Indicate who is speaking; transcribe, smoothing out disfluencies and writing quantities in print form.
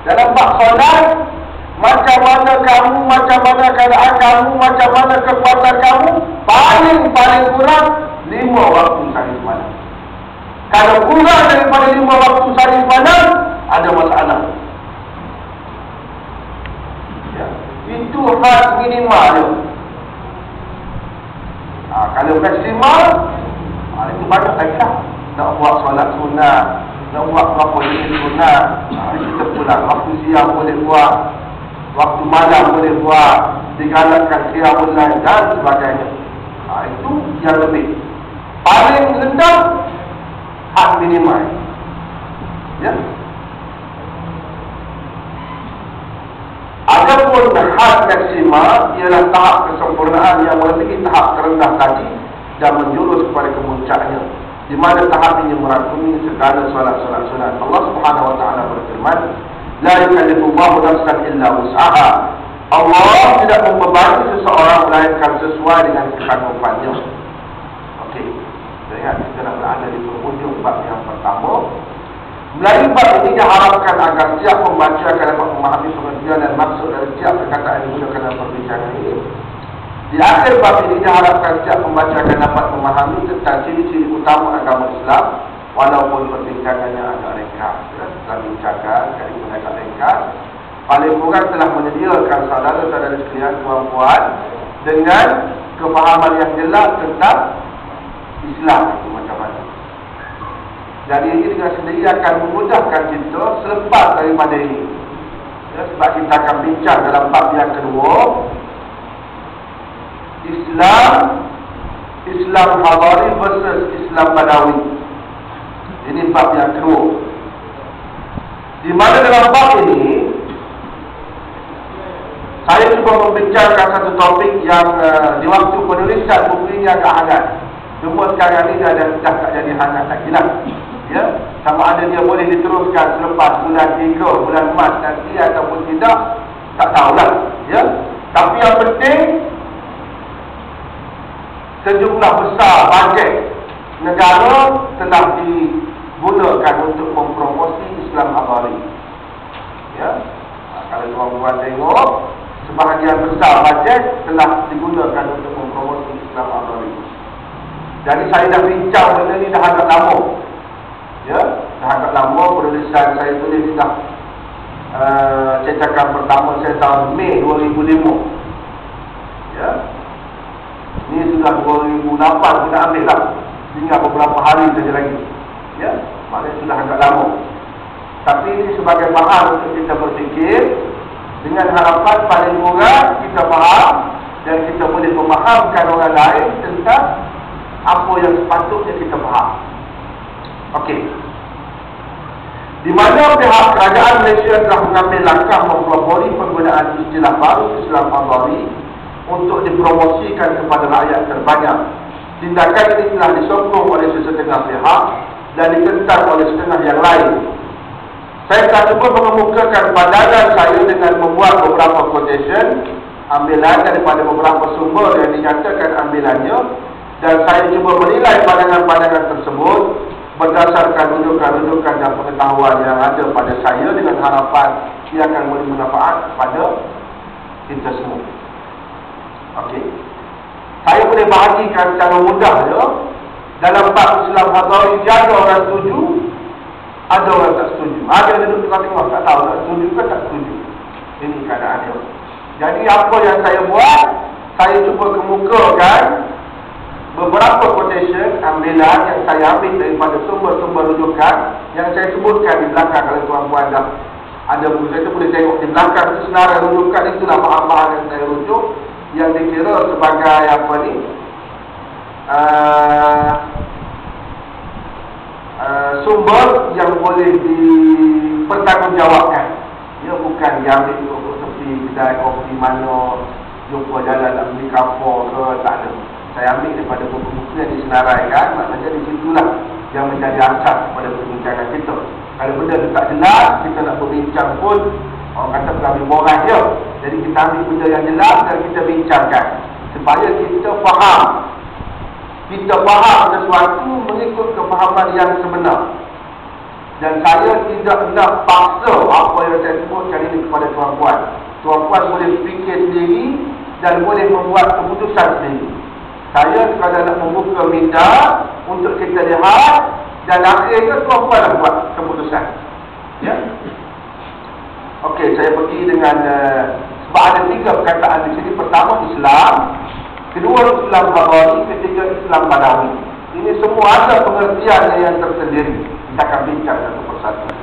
Speaker 1: Dalam bab solat, macam mana kamu, macam mana keadaan kamu, macam mana kekuatan kamu, paling kurang 5 waktu sehari semalam. Kalau kurang daripada 5 waktu sehari semalam, ada masalah. Ya, itu had minimal dia. Kalau maksimal, itu banyak lagi lah. Nak buat solat sunat, nak buat berapa jenis sunat, kita pulang. Waktu siang boleh buat, waktu malam boleh buat, digalakkan qiyamul lail dan sebagainya. Itu yang lebih. Paling rendah, had minimal. Ya. Adapun had maksimal ialah tahap kesempurnaan yang melebihi tahap terendah tadi dan menjurus kepada kemuncaknya, di mana tahap ini merangkumi segala solat-solat sunat. Allah Subhanahu wa taala berfirman, la yukallifullahu nafsan illa wus'aha. Allah tidak membebani seseorang melainkan sesuai dengan kemampuannya. Okey. Lihat, kita dah berada di penghujung bab yang pertama. Melalui bab ini diharapkan agar setiap pembaca akan dapat memahami pengertian dan maksud dari setiap perkataan yang digunakan dalam perbincangan ini. Di akhir bab ini diharapkan setiap pembaca akan dapat memahami tentang ciri-ciri utama agama Islam, walaupun perbincangannya agak ringkas. Setelah bincangkan, sekalipun agak ringkas, paling kurang telah menyediakan saudara-saudara sekalian, puan-puan, dengan kefahaman yang jelas tentang Islam itu macam mana. Jadi ini dengan sendiri akan memudahkan kita selepas daripada ini. Ya, sebab kita akan bincang dalam bab yang kedua, Islam Hadari versus Islam Badawi. Ini bab yang kedua, di mana dalam bab ini saya cuba membincangkan satu topik yang di waktu penulisan buku ini agak hangat. Cuma sekarang ini dah tak jadi hangat lagi lah. Ya, sama ada dia boleh diteruskan selepas bulan 3, bulan Mac nanti ataupun tidak, tak tahulah. Ya, tapi yang penting sejumlah besar bajet negara telah digunakan untuk mempromosi Islam Hadari. Ya, kalau tuan-tuan tengok, sebahagian besar bajet telah digunakan untuk mempromosi Islam Hadari. Jadi saya dah bincang benda ni dah agak lama. Ya, dah agak lama. Penulisan saya tulis dah cetakan pertama saya tahun Mei 2005. Ya, ni sudah 2008 kita ambil lah, tinggal beberapa hari saja lagi. Ya, maknanya sudah agak lama. Tapi ini sebagai bahan untuk kita berfikir, dengan harapan paling kurang kita faham dan kita boleh memahamkan orang lain tentang apa yang sepatutnya kita faham. Okey. Di mana pihak kerajaan Malaysia telah mengambil langkah mempelopori penggunaan istilah baru Islam Hadari untuk dipromosikan kepada rakyat terbanyak. Tindakan ini telah disokong oleh sesetengah pihak dan ditentang oleh setengah yang lain. Saya telah cuba mengemukakan pandangan saya dengan membuat beberapa quotation, ambilan daripada beberapa sumber yang dinyatakan ambilannya, dan saya cuba menilai pandangan-pandangan tersebut berdasarkan rujukan-rujukan dan pengetahuan yang ada pada saya, dengan harapan ia akan memberi manfaat kepada kita semua. Okey. Saya boleh bahagikan secara mudah ya. Dalam bab Islam Hadari, ada orang setuju, ada orang tak setuju. Ada yang duduk tengok-tengok, tak tahu tak setuju ke tak setuju. Ini keadaan dia. Jadi apa yang saya buat, saya cuba kemukakan beberapa quotation, ambilan yang saya ambil daripada sumber-sumber rujukan yang saya sebutkan di belakang. Kalau tuan-puan dah ada buku saya, boleh tengok di belakang itu senarai rujukan. Itulah bahan-bahan yang saya rujuk, yang dikira sebagai apa ni, sumber yang boleh dipertanggungjawabkan. Ia bukan diambil untuk tepi kedai kopi mana, jumpa jalan nak beli kapur ke, tak ada. Saya ambil daripada buku-buku yang disenaraikan. Maknanya di situlah yang menjadi asas kepada perbincangan kita. Kalau benda itu tak jelas, kita nak berbincang pun, orang kata kami boras je. Jadi kita ambil benda yang jelas dan kita bincangkan, supaya kita faham. Kita faham sesuatu mengikut kefahaman yang sebenar. Dan saya tidak nak paksa apa yang saya sebut kali ini kepada tuan-puan. Tuan-puan boleh fikir sendiri dan boleh membuat keputusan sendiri. Saya sekadar nak membuka minda untuk kita lihat, dan akhirnya tuan-puan nak buat keputusan. Ya. Okey, saya pergi dengan sebab ada 3 perkataan di sini. Pertama Islam, kedua Islam Hadari, ketiga Islam Badawi. Ini semua ada pengertiannya yang tersendiri. Kita akan bincang satu persatu.